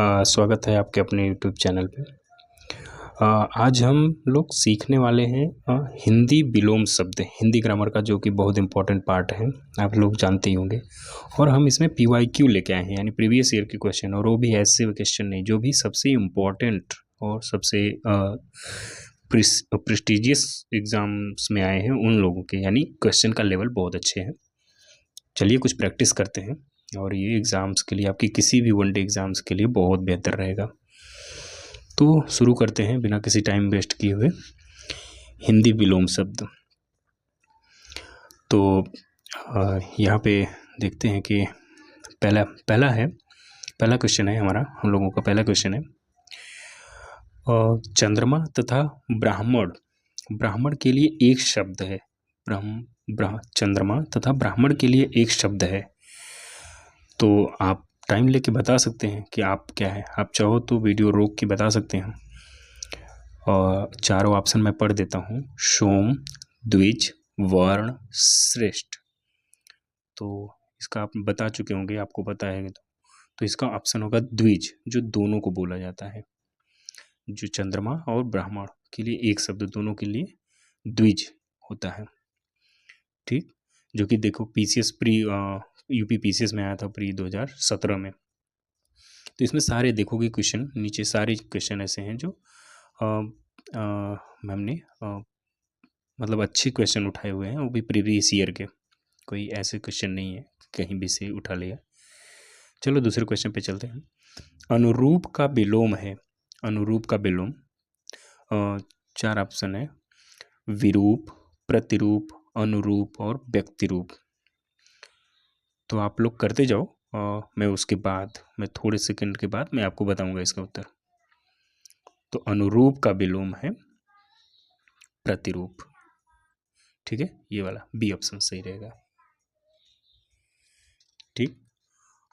स्वागत है आपके अपने यूट्यूब चैनल पे। आज हम लोग सीखने वाले हैं हिंदी विलोम शब्द, हिंदी ग्रामर का, जो कि बहुत इम्पोर्टेंट पार्ट है, आप लोग जानते ही होंगे। और हम इसमें PYQ लेके आए हैं, यानी प्रीवियस ईयर के क्वेश्चन, और वो भी ऐसे क्वेश्चन नहीं, जो भी सबसे इम्पोर्टेंट और सबसे प्रेस्टिजियस एग्जाम्स में आए हैं उन लोगों के, यानी क्वेश्चन का लेवल बहुत अच्छे हैं। चलिए कुछ प्रैक्टिस करते हैं, और ये एग्ज़ाम्स के लिए, आपकी किसी भी वनडे एग्ज़ाम्स के लिए बहुत बेहतर रहेगा। तो शुरू करते हैं बिना किसी टाइम वेस्ट किए हुए। हिंदी विलोम शब्द। तो यहाँ पे देखते हैं कि पहला क्वेश्चन है हमारा, हम लोगों का पहला क्वेश्चन है, चंद्रमा तथा ब्राह्मण के लिए एक शब्द है। चंद्रमा तथा ब्राह्मण के लिए एक शब्द है। तो आप टाइम लेके बता सकते हैं कि आप क्या है। आप चाहो तो वीडियो रोक के बता सकते हैं। और चारों ऑप्शन मैं पढ़ देता हूँ। सोम, द्विज, वर्ण, श्रेष्ठ। तो इसका आप बता चुके होंगे, आपको पता है तो इसका ऑप्शन होगा द्विज, जो दोनों को बोला जाता है। जो चंद्रमा और ब्राह्मण के लिए एक शब्द, दोनों के लिए द्विज होता है। ठीक, जो कि देखो PCS यूपी PCS में आया था प्री 2017 में। तो इसमें सारे देखोगे क्वेश्चन, नीचे सारे क्वेश्चन ऐसे हैं जो मैम ने मतलब अच्छे क्वेश्चन उठाए हुए हैं, वो भी प्रीवियस ईयर के, कोई ऐसे क्वेश्चन नहीं है कहीं भी से उठा लिया। चलो दूसरे क्वेश्चन पे चलते हैं। अनुरूप का विलोम है। अनुरूप का विलोम, चार ऑप्शन है, विरूप, प्रतिरूप, अनुरूप और व्यक्तिरूप। तो आप लोग करते जाओ, मैं उसके बाद, मैं थोड़े सेकंड के बाद मैं आपको बताऊंगा इसका उत्तर। तो अनुरूप का विलोम है प्रतिरूप। ठीक है, ये वाला बी ऑप्शन सही रहेगा। ठीक,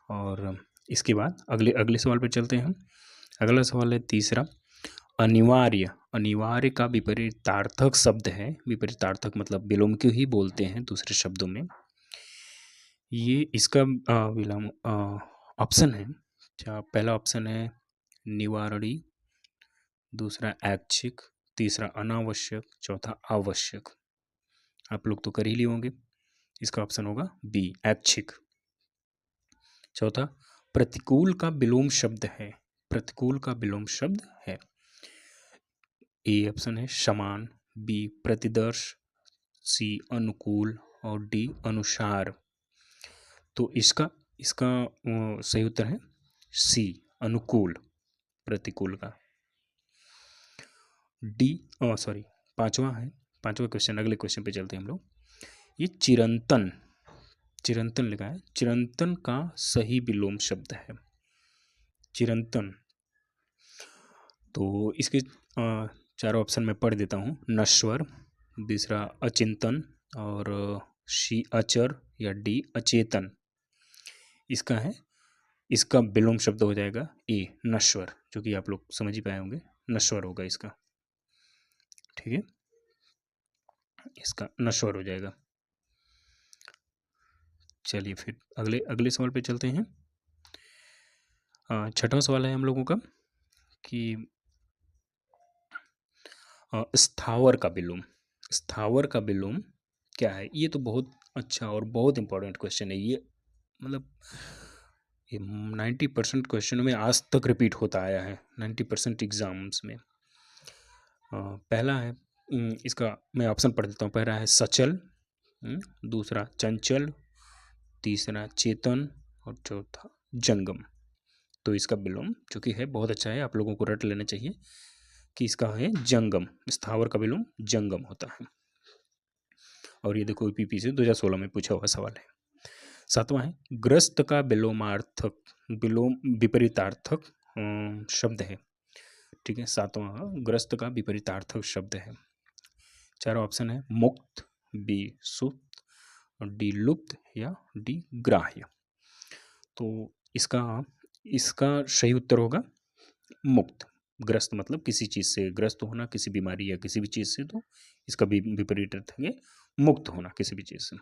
और इसके बाद अगले सवाल पे चलते हैं हम। अगला सवाल है तीसरा, अनिवार्य का विपरीतार्थक शब्द है। विपरीतार्थक मतलब विलोम क्यों ही बोलते हैं दूसरे शब्दों में। ये इसका विलोम ऑप्शन है, पहला ऑप्शन है निवारणी, दूसरा ऐच्छिक, तीसरा अनावश्यक, चौथा आवश्यक। आप लोग तो कर ही लिए होंगे। इसका ऑप्शन होगा बी, ऐच्छिक। चौथा, प्रतिकूल का विलोम शब्द है। प्रतिकूल का विलोम शब्द है। ए ऑप्शन है समान, बी प्रतिदर्श, सी अनुकूल और डी अनुसार। तो इसका सही उत्तर है सी, अनुकूल, प्रतिकूल का। डी सॉरी, पांचवा क्वेश्चन, अगले क्वेश्चन पे चलते हैं हम लोग। ये चिरंतन लिखा है। चिरंतन का सही विलोम शब्द है चिरंतन। तो इसके चारों ऑप्शन में पढ़ देता हूँ। नश्वर, दूसरा अचिंतन, और सी अचर या डी अचेतन। इसका विलोम शब्द हो जाएगा ए, नश्वर, जो कि आप लोग समझ ही पाए होंगे, नश्वर होगा इसका। ठीक है, इसका नश्वर हो जाएगा। चलिए फिर अगले सवाल पे चलते हैं। छठवां सवाल है हम लोगों का कि स्थावर का विलोम क्या है। ये तो बहुत अच्छा और बहुत इंपॉर्टेंट क्वेश्चन है। ये मतलब 90% क्वेश्चन में आज तक रिपीट होता आया है, 90% एग्जाम्स में। पहला है, इसका मैं ऑप्शन पढ़ देता हूँ। पहला है सचल, दूसरा चंचल, तीसरा चेतन और चौथा जंगम। तो इसका विलोम जो कि है बहुत अच्छा है, आप लोगों को रट लेना चाहिए कि इसका है जंगम। स्थावर का विलोम जंगम होता है। और ये देखो PPC से 2016 में पूछा हुआ सवाल है। सातवां है, ग्रस्त का विपरीतार्थक शब्द है। ठीक है, सातवां ग्रस्त का विपरीतार्थक शब्द है। चारों ऑप्शन है मुक्त, बी सुप्त, डी लुप्त या डी ग्राह्य। तो इसका सही उत्तर होगा मुक्त। ग्रस्त मतलब किसी चीज से ग्रस्त होना, किसी बीमारी या किसी भी चीज से। तो इसका भी विपरीत अर्थ है मुक्त होना किसी भी चीज से।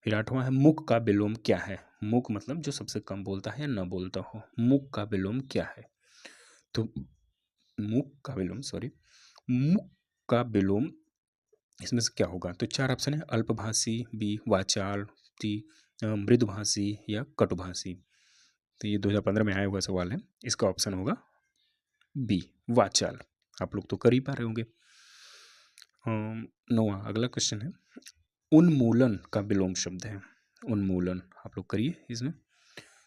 फिर 8वां है मुक का विलोम क्या है। मुक मतलब जो सबसे कम बोलता है या न बोलता हो, मुक का विलोम क्या है। तो मुक का विलोम मुक का विलोम इसमें से क्या होगा। तो 4 ऑप्शन है, अल्पभाषी, बी वाचाल, सी मृदुभाषी या कटुभाषी। तो ये 2015 में आया हुआ सवाल है, इसका ऑप्शन होगा बी वाचाल। आप लोग तो कर ही पा रहे होंगे। 9वां अगला क्वेश्चन है, उन्मूलन का विलोम शब्द है। उन्मूलन आप लोग करिए इसमें,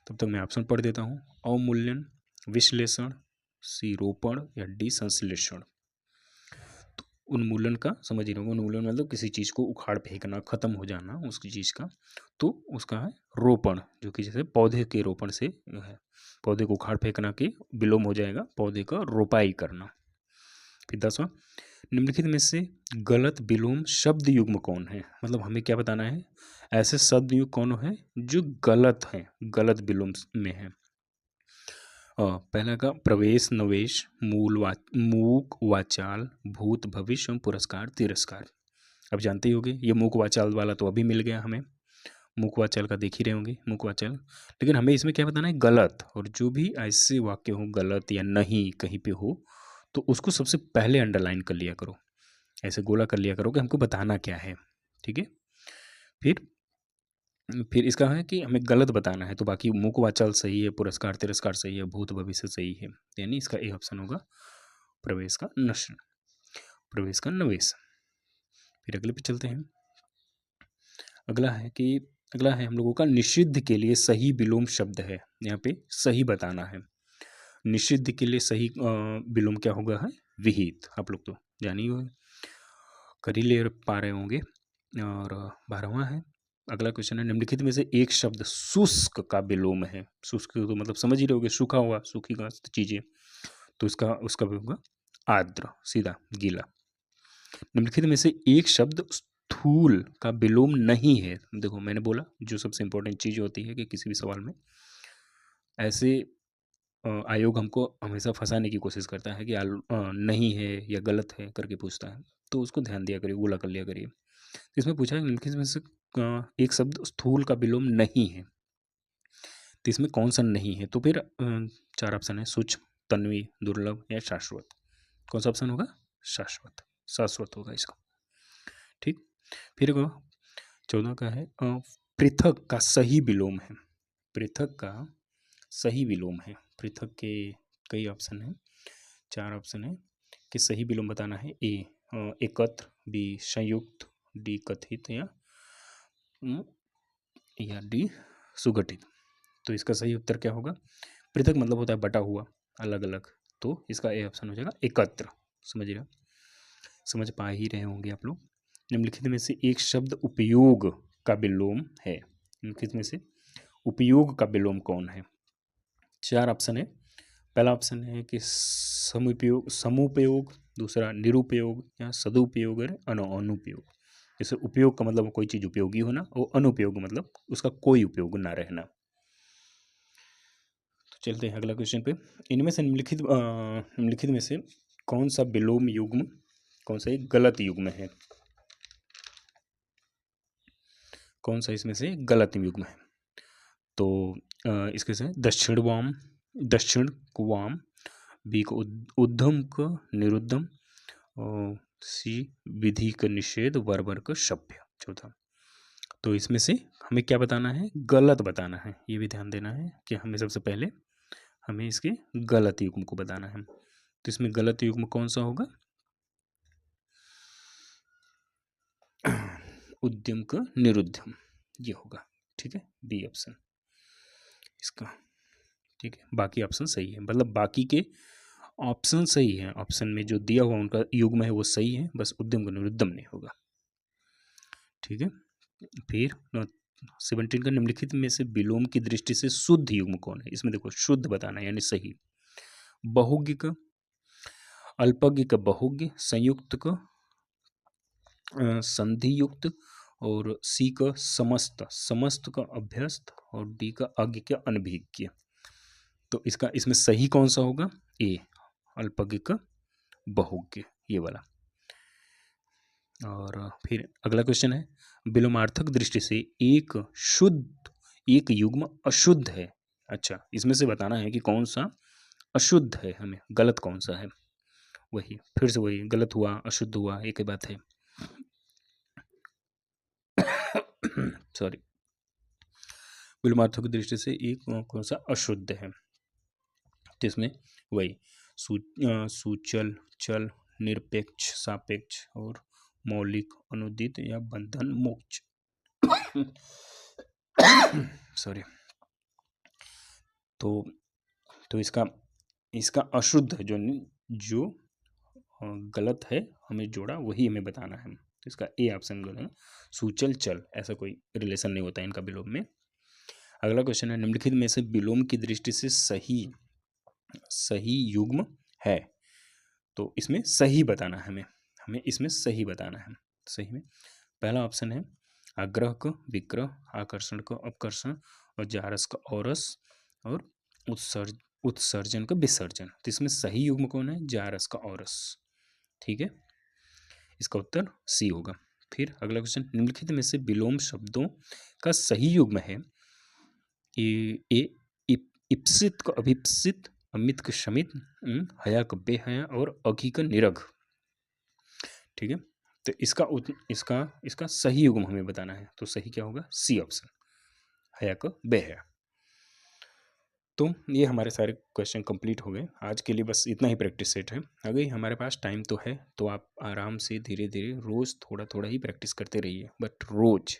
तब तक मैं ऑप्शन पढ़ देता हूँ। अवमूल्यन, विश्लेषण, सी रोपण या डी संश्लेषण। तो उन्मूलन का समझ ही रहे होंगे, उन्मूलन मतलब किसी चीज़ को उखाड़ फेंकना, खत्म हो जाना उसकी चीज़ का। तो उसका है रोपण, जो कि जैसे पौधे के रोपण से है, पौधे को उखाड़ फेंकना के विलोम हो जाएगा पौधे का रोपाई करना। फिर 10वां, निम्नलिखित में से गलत विलोम शब्द युग्म कौन है। मतलब हमें क्या बताना है, ऐसे शब्द युग्म कौन है जो गलत है, गलत विलोम में है। पहला का प्रवेश, नवेश, मूक, वाचाल, भूत, भविष्य, पुरस्कार, तिरस्कार। अब जानते ही होंगे, ये मूक वाचाल वाला तो अभी मिल गया हमें, मूक वाचाल का देख ही रहे होंगे मूक वाचाल। लेकिन हमें इसमें क्या बताना है, गलत। और जो भी ऐसे वाक्य हो गलत या नहीं कहीं पे हो, तो उसको सबसे पहले अंडरलाइन कर लिया करो, ऐसे गोला कर लिया करो कि हमको बताना क्या है। ठीक है। फिर इसका है कि हमें गलत बताना है, तो बाकी मुक वाचाल सही है, पुरस्कार तिरस्कार सही है, भूत भविष्य सही है, यानी इसका ए ऑप्शन होगा प्रवेश का नश्र, प्रवेश का नवेश। फिर अगले पे चलते हैं। अगला है हम लोगों का निषिद्ध के लिए सही विलोम शब्द है। यहाँ पे सही बताना है, निषिद्ध के लिए सही विलोम क्या होगा है विहित। आप लोग तो जान ही होंगे, कर ही ले पा रहे होंगे। और 12वां है, अगला क्वेश्चन है, निम्नलिखित में से एक शब्द शुष्क का विलोम है। शुष्क तो मतलब समझ ही रहे होगे, सूखा हुआ, सूखी घास चीजें, तो इसका उसका भी होगा आर्द्र, सीधा गीला। निम्नलिखित में से एक शब्द स्थूल का विलोम नहीं है। देखो मैंने बोला जो सबसे इंपॉर्टेंट चीज होती है कि किसी भी सवाल में ऐसे आयोग हमको हमेशा फंसाने की कोशिश करता है कि नहीं है या गलत है करके पूछता है, तो उसको ध्यान दिया करिए, गोला कर लिया करिए। इसमें पूछा है निम्नलिखित में से एक शब्द स्थूल का विलोम नहीं है, तो इसमें कौन सा नहीं है। तो फिर 4 ऑप्शन है, सूक्ष्म, तन्वी, दुर्लभ या शाश्वत। कौन सा ऑप्शन होगा, शाश्वत, शाश्वत होगा इसका। ठीक। फिर 14 का है, पृथक का सही विलोम है। पृथक का सही विलोम है, पृथक के कई ऑप्शन हैं, 4 ऑप्शन है कि सही विलोम बताना है। ए एकत्र, बी संयुक्त, डी कथित या डी सुगठित। तो इसका सही उत्तर क्या होगा, पृथक मतलब होता है बटा हुआ, अलग अलग, तो इसका ए ऑप्शन हो जाएगा एकत्र। समझ पा ही रहे होंगे आप लोग। निम्नलिखित में से एक शब्द उपयोग का विलोम है। निम्नलिखित में से उपयोग का विलोम कौन है। 4 ऑप्शन है। पहला ऑप्शन है कि समुपयोग, दूसरा निरुपयोग या सदुपयोग और अनुपयोग। जैसे उपयोग का मतलब कोई चीज़ उपयोगी होना, और अनुपयोग मतलब उसका कोई उपयोग ना रहना। तो चलते हैं अगला क्वेश्चन पे। इनमें से निम्नलिखित में से कौन सा विलोम युग्म, कौन सा एक गलत युग्म है, कौन सा इसमें से गलत युग्म है। तो इसके से दक्षिण वाम, दक्षिण को वाम, बी को उद्धम का निरुद्धम, और सी विधि का निषेध, वर्बर का सभ्य। चौथा, तो इसमें से हमें क्या बताना है, गलत बताना है। ये भी ध्यान देना है कि हमें सबसे पहले हमें इसके गलत युग्म को बताना है। तो इसमें गलत युग्म कौन सा होगा, उद्यम का निरुद्धम, ये होगा। ठीक है, बी ऑप्शन इसका। ठीक है, बाकी ऑप्शन सही है, मतलब बाकी के ऑप्शन सही है, ऑप्शन में जो दिया हुआ उनका युग्म है वो सही है, बस उद्यम का निरुद्धम नहीं होगा। ठीक है। फिर 17 का, निम्नलिखित में से विलोम की दृष्टि से शुद्ध युग्म कौन है। इसमें देखो शुद्ध बताना है यानी सही, बहुज्ञ का, अल्पज्ञ का बहुज्ञ, संयुक्त का संधि युक्त, और सी का समस्त, समस्त का अभ्यस्त, और डी का अज्ञ का अनभिज्ञ। तो इसका इसमें सही कौन सा होगा, ए अल्पज्ञ का बहुज्ञ, ये वाला। और फिर अगला क्वेश्चन है, विलोमार्थक दृष्टि से एक शुद्ध एक युग्म अशुद्ध है। अच्छा, इसमें से बताना है कि कौन सा अशुद्ध है, हमें गलत कौन सा है। वही फिर से वही गलत हुआ अशुद्ध हुआ एक ही बात है। सॉरी, विलोमार्थक की दृष्टि से एक कौन सा अशुद्ध है, तो इसमें वही सूचल, चल, निरपेक्ष, सापेक्ष और मौलिक, अनुदित या बंधन मोक्ष। सॉरी। तो इसका अशुद्ध जो गलत है हमें जोड़ा वही हमें बताना है, तो इसका ए ऑप्शन गलत है। सूचल, चल, ऐसा कोई रिलेशन नहीं होता है इनका विलोम में। अगला क्वेश्चन है, निम्नलिखित में से विलोम की दृष्टि से सही युग्म है, तो इसमें सही बताना है हमें इसमें सही बताना है। सही में पहला ऑप्शन है आग्रह का विग्रह, आकर्षण का अपकर्षण, और जारस का औरस, और उत्सर्जन का विसर्जन। तो इसमें सही युग्म कौन है? जारस का औरस। ठीक है, इसका उत्तर सी होगा। फिर अगला क्वेश्चन, निम्नलिखित में से विलोम शब्दों का सही युग्म है इप्सित का अभिप्सित, अमित का शमित, हया का बेहया, और अघी का निरघ। ठीक है, तो इसका सही युग्म हमें बताना है, तो सही क्या होगा? सी ऑप्शन, हया का बेहया। तो ये हमारे सारे क्वेश्चन कंप्लीट हो गए। आज के लिए बस इतना ही प्रैक्टिस सेट है। अगर हमारे पास टाइम तो है, तो आप आराम से धीरे धीरे रोज़ थोड़ा थोड़ा ही प्रैक्टिस करते रहिए, बट रोज़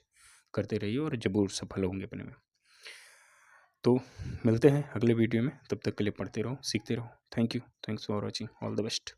करते रहिए और ज़रूर सफल होंगे अपने में। तो मिलते हैं अगले वीडियो में, तब तक के लिए पढ़ते रहो, सीखते रहो। Thank you, thanks for watching, all the best.